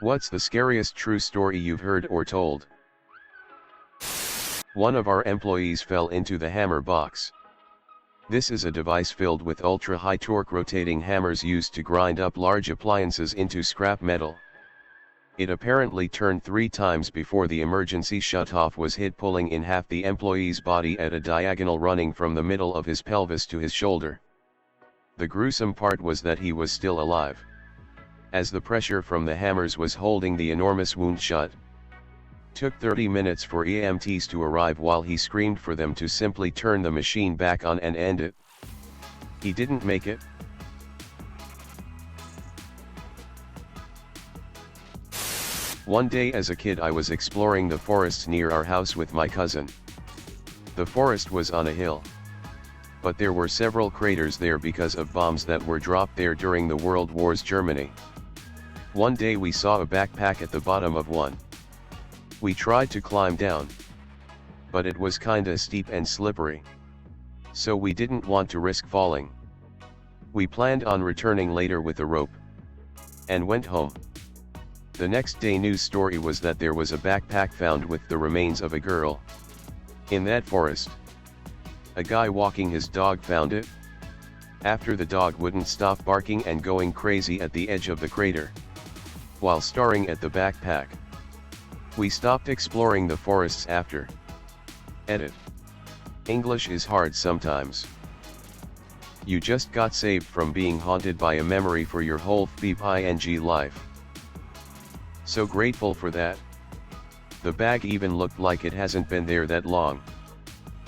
What's the scariest true story you've heard or told? One of our employees fell into the hammer box. This is a device filled with ultra-high torque rotating hammers used to grind up large appliances into scrap metal. It apparently turned 3 times before the emergency shutoff was hit, pulling in half the employee's body at a diagonal running from the middle of his pelvis to his shoulder. The gruesome part was that he was still alive, as the pressure from the hammers was holding the enormous wound shut. Took 30 minutes for EMTs to arrive while he screamed for them to simply turn the machine back on and end it. He didn't make it. One day as a kid I was exploring the forests near our house with my cousin. The forest was on a hill, but there were several craters there because of bombs that were dropped there during the World War's Germany. One day we saw a backpack at the bottom of one. We tried to climb down, but it was kinda steep and slippery, so we didn't want to risk falling. We planned on returning later with a rope, and went home. The next day news story was that there was a backpack found with the remains of a girl in that forest. A guy walking his dog found it, after the dog wouldn't stop barking and going crazy at the edge of the crater, while staring at the backpack. We stopped exploring the forests after. Edit. English is hard sometimes. You just got saved from being haunted by a memory for your whole FING life. So grateful for that. The bag even looked like it hasn't been there that long.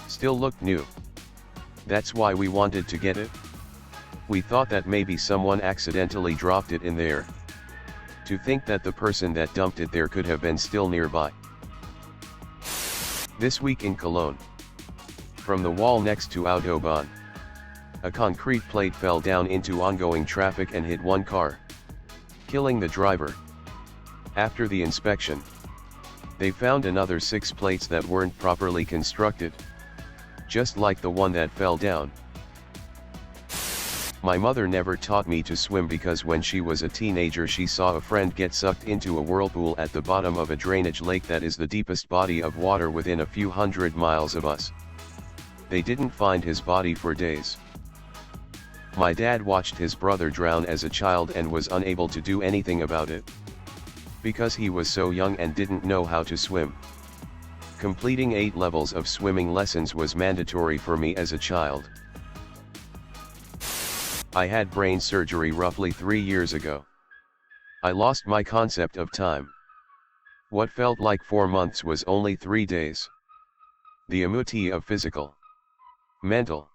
Still looked new. That's why we wanted to get it. We thought that maybe someone accidentally dropped it in there. To think that the person that dumped it there could have been still nearby. This week in Cologne. From the wall next to Autobahn, a concrete plate fell down into ongoing traffic and hit one car, killing the driver. After the inspection, they found another 6 plates that weren't properly constructed, just like the one that fell down. My mother never taught me to swim because when she was a teenager she saw a friend get sucked into a whirlpool at the bottom of a drainage lake that is the deepest body of water within a few hundred miles of us. They didn't find his body for days. My dad watched his brother drown as a child and was unable to do anything about it, because he was so young and didn't know how to swim. Completing 8 levels of swimming lessons was mandatory for me as a child. I had brain surgery roughly 3 years ago. I lost my concept of time. What felt like 4 months was only 3 days. The amount of physical, mental,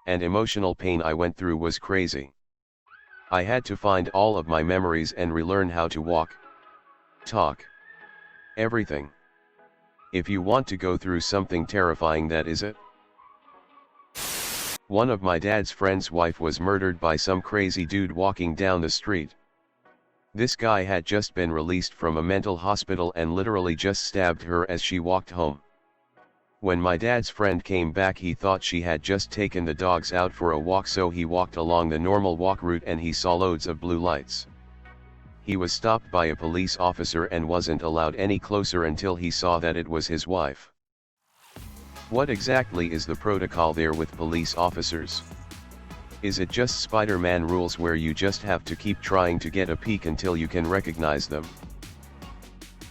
and emotional pain I went through was crazy. I had to find all of my memories and relearn how to walk, talk, everything. If you want to go through something terrifying, that is it. One of my dad's friend's wife was murdered by some crazy dude walking down the street. This guy had just been released from a mental hospital and literally just stabbed her as she walked home. When my dad's friend came back he thought she had just taken the dogs out for a walk, so he walked along the normal walk route and he saw loads of blue lights. He was stopped by a police officer and wasn't allowed any closer until he saw that it was his wife. What exactly is the protocol there with police officers? Is it just Spider-Man rules where you just have to keep trying to get a peek until you can recognize them?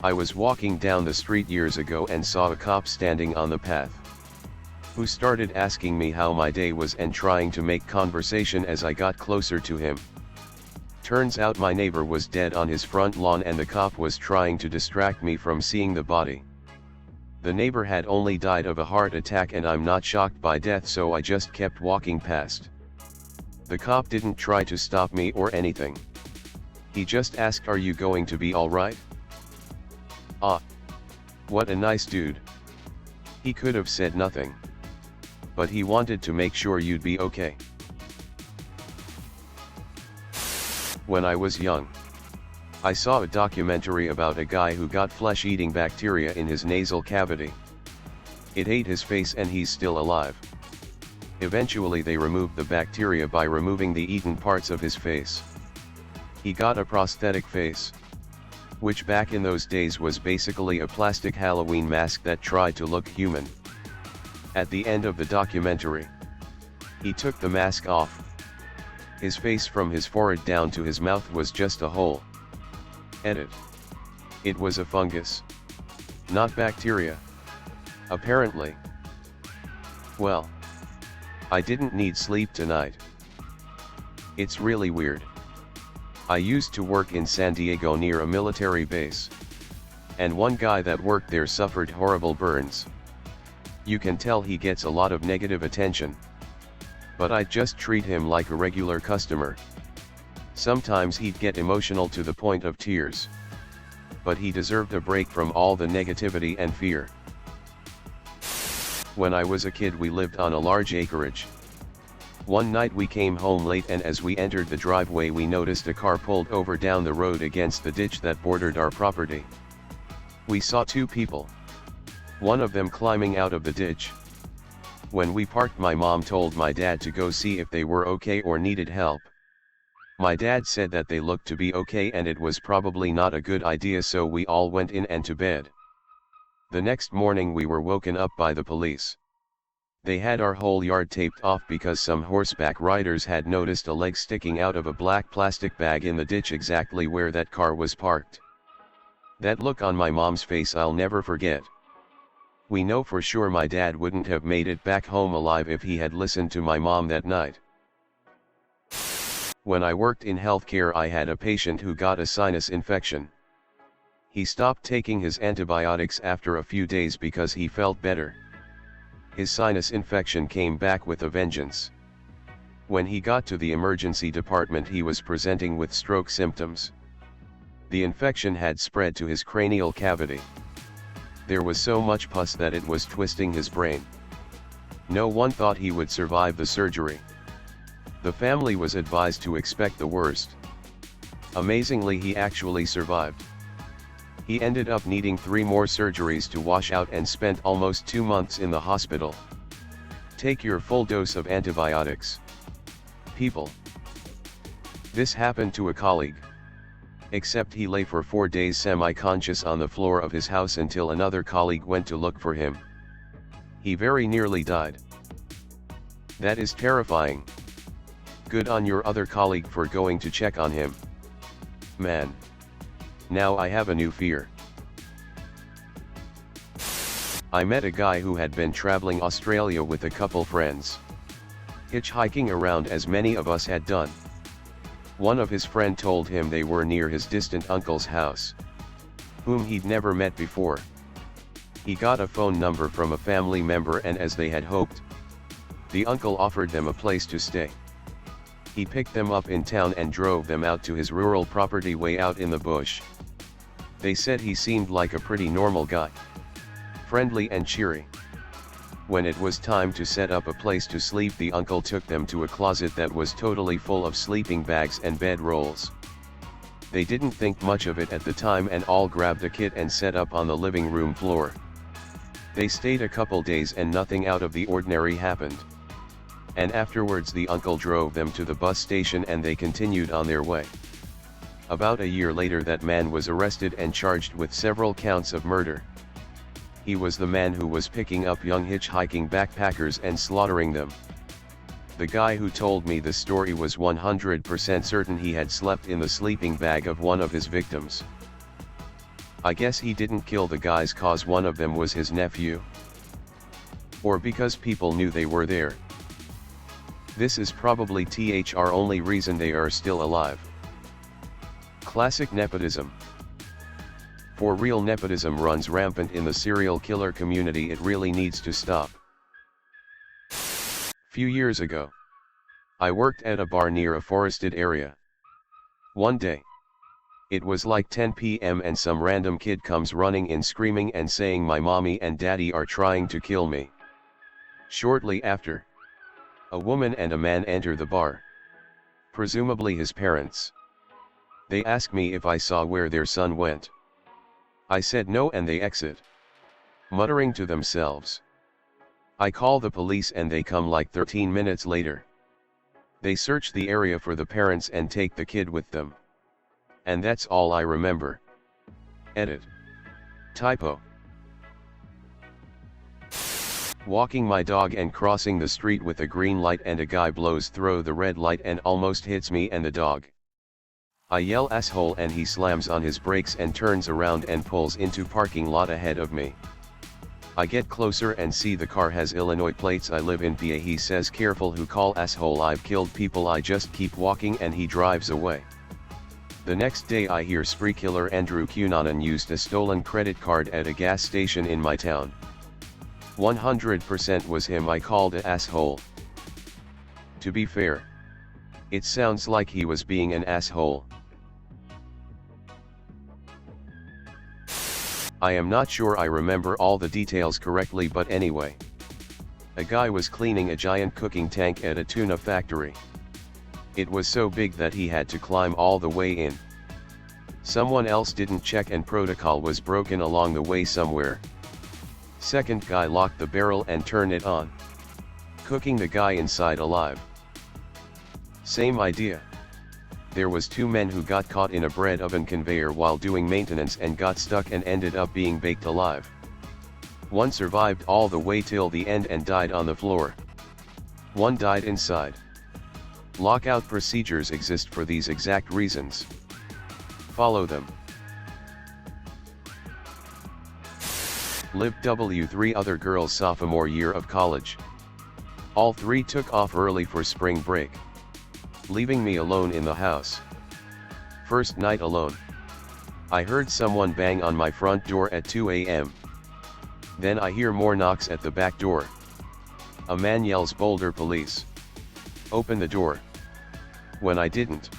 I was walking down the street years ago and saw a cop standing on the path, who started asking me how my day was and trying to make conversation as I got closer to him. Turns out my neighbor was dead on his front lawn and the cop was trying to distract me from seeing the body. The neighbor had only died of a heart attack and I'm not shocked by death, so I just kept walking past. The cop didn't try to stop me or anything. He just asked, "Are you going to be alright?" Ah. What a nice dude. He could have said nothing, but he wanted to make sure you'd be okay. When I was young, I saw a documentary about a guy who got flesh-eating bacteria in his nasal cavity. It ate his face and he's still alive. Eventually they removed the bacteria by removing the eaten parts of his face. He got a prosthetic face. which back in those days was basically a plastic Halloween mask that tried to look human. At the end of the documentary, he took the mask off. His face from his forehead down to his mouth was just a hole. Edit. It was a fungus. Not bacteria. Apparently. Well, I didn't need sleep tonight. It's really weird. I used to work in San Diego near a military base. And one guy that worked there suffered horrible burns. You can tell he gets a lot of negative attention. But I'd just treat him like a regular customer. Sometimes he'd get emotional to the point of tears. But he deserved a break from all the negativity and fear. When I was a kid, we lived on a large acreage. One night we came home late, and as we entered the driveway we noticed a car pulled over down the road against the ditch that bordered our property. We saw two people. One of them climbing out of the ditch. When we parked, my mom told my dad to go see if they were okay or needed help. My dad said that they looked to be okay and it was probably not a good idea, so we all went in and to bed. The next morning we were woken up by the police. They had our whole yard taped off because some horseback riders had noticed a leg sticking out of a black plastic bag in the ditch exactly where that car was parked. That look on my mom's face I'll never forget. We know for sure my dad wouldn't have made it back home alive if he had listened to my mom that night. When I worked in healthcare, I had a patient who got a sinus infection. He stopped taking his antibiotics after a few days because he felt better. His sinus infection came back with a vengeance. When he got to the emergency department, he was presenting with stroke symptoms. The infection had spread to his cranial cavity. There was so much pus that it was twisting his brain. No one thought he would survive the surgery. The family was advised to expect the worst. Amazingly, he actually survived. He ended up needing 3 more surgeries to wash out and spent almost 2 months in the hospital. Take your full dose of antibiotics, people. This happened to a colleague. Except he lay for 4 days semi-conscious on the floor of his house until another colleague went to look for him. He very nearly died. That is terrifying. Good on your other colleague for going to check on him. Man. Now I have a new fear. I met a guy who had been traveling Australia with a couple friends. Hitchhiking around as many of us had done. One of his friend told him they were near his distant uncle's house, whom he'd never met before. He got a phone number from a family member, and as they had hoped, the uncle offered them a place to stay. He picked them up in town and drove them out to his rural property way out in the bush. They said he seemed like a pretty normal guy, friendly and cheery. When it was time to set up a place to sleep, the uncle took them to a closet that was totally full of sleeping bags and bed rolls. They didn't think much of it at the time and all grabbed a kit and set up on the living room floor. They stayed a couple days and nothing out of the ordinary happened. And afterwards the uncle drove them to the bus station and they continued on their way. About a year later, that man was arrested and charged with several counts of murder. He was the man who was picking up young hitchhiking backpackers and slaughtering them. The guy who told me the story was 100% certain he had slept in the sleeping bag of one of his victims. I guess he didn't kill the guys cause one of them was his nephew. Or because people knew they were there. This is probably the only reason they are still alive. Classic nepotism. For real, nepotism runs rampant in the serial killer community. It really needs to stop. Few years ago, I worked at a bar near a forested area. One day, it was like 10 p.m. and some random kid comes running in screaming and saying my mommy and daddy are trying to kill me. Shortly after, a woman and a man enter the bar. Presumably his parents. They ask me if I saw where their son went. I said no and they exit, muttering to themselves. I call the police and they come like 13 minutes later. They search the area for the parents and take the kid with them. And that's all I remember. Edit. Typo. Walking my dog and crossing the street with a green light and a guy blows through the red light and almost hits me and the dog. I yell asshole and he slams on his brakes and turns around and pulls into parking lot ahead of me. I get closer and see the car has Illinois plates. I live in PA. He says careful who call asshole, I've killed people. I just keep walking and he drives away. The next day I hear spree killer Andrew Cunanan used a stolen credit card at a gas station in my town. 100% was him. I called a asshole. To be fair, it sounds like he was being an asshole. I am not sure I remember all the details correctly, but anyway. A guy was cleaning a giant cooking tank at a tuna factory. It was so big that he had to climb all the way in. Someone else didn't check and protocol was broken along the way somewhere. Second guy locked the barrel and turned it on, cooking the guy inside alive. Same idea. There was 2 men who got caught in a bread oven conveyor while doing maintenance and got stuck and ended up being baked alive. One survived all the way till the end and died on the floor. One died inside. Lockout procedures exist for these exact reasons. Follow them. Liv W. 3 other girls sophomore year of college. All 3 took off early for spring break, leaving me alone in the house. First night alone. I heard someone bang on my front door at 2 a.m. Then I hear more knocks at the back door. A man yells, "Boulder police. Open the door." When I didn't,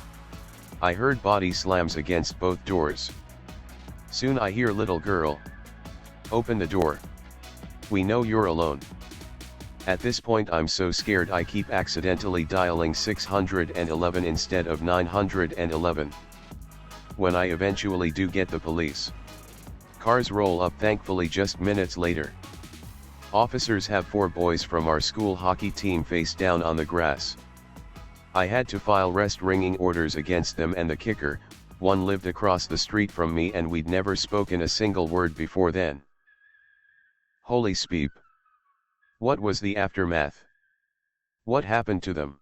I heard body slams against both doors. Soon I hear, "Little girl, open the door. We know you're alone." At this point I'm so scared I keep accidentally dialing 611 instead of 911. When I eventually do get the police, cars roll up thankfully just minutes later. Officers have 4 boys from our school hockey team face down on the grass. I had to file arrest ringing orders against them, and the kicker, one lived across the street from me and we'd never spoken a single word before then. Holy speep. What was the aftermath? What happened to them?